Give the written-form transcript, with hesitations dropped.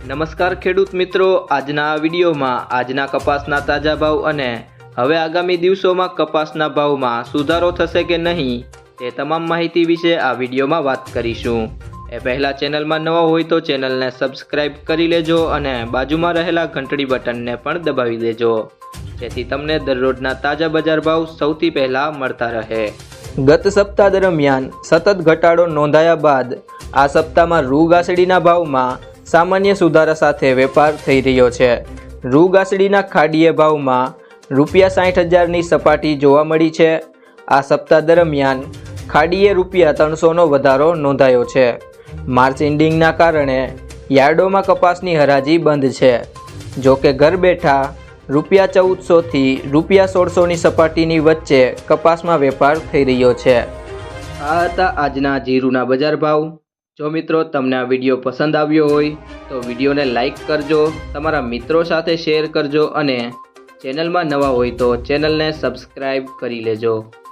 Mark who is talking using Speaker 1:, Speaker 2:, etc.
Speaker 1: નમસ્કાર ખેડૂત મિત્રો, આજના આ વિડીયોમાં આજના કપાસના તાજા ભાવ અને હવે આગામી દિવસોમાં કપાસના ભાવમાં સુધારો થશે કે નહીં તે તમામ માહિતી વિશે આ વિડીયોમાં વાત કરીશું। એ પહેલાં ચેનલમાં નવા હોય તો ચેનલને સબસ્ક્રાઇબ કરી લેજો અને બાજુમાં રહેલા ઘંટડી બટનને પણ દબાવી દેજો, જેથી તમને દરરોજના તાજા બજાર ભાવ સૌથી પહેલાં મળતા રહે। ગત સપ્તાહ દરમિયાન સતત ઘટાડો નોંધાયા બાદ આ સપ્તાહમાં રૂ ગાસડીના ભાવમાં સામાન્ય સુધારા સાથે વેપાર થઈ રહ્યો છે। રૂ ગાસડીના ખાડીય ભાવમાં ₹60,000ની સપાટી જોવા મળી છે। આ સપ્તાહ દરમિયાન ખાડીએ ₹300નો વધારો નોંધાયો છે। માર્ચ એન્ડિંગના કારણે યાર્ડોમાં કપાસની હરાજી બંધ છે। જો કે ઘર બેઠા ₹1400થી ₹1600ની સપાટીની વચ્ચે કપાસમાં વેપાર થઈ રહ્યો છે। આ હતા આજના જીરુના બજાર ભાવ। જો મિત્રો તમને આ વિડીયો પસંદ આવ્યો હોય તો વિડીયોને લાઈક કરજો, તમારા મિત્રો સાથે શેર કરજો અને ચેનલમાં નવા હોય તો ચેનલને સબસ્ક્રાઈબ કરી લેજો।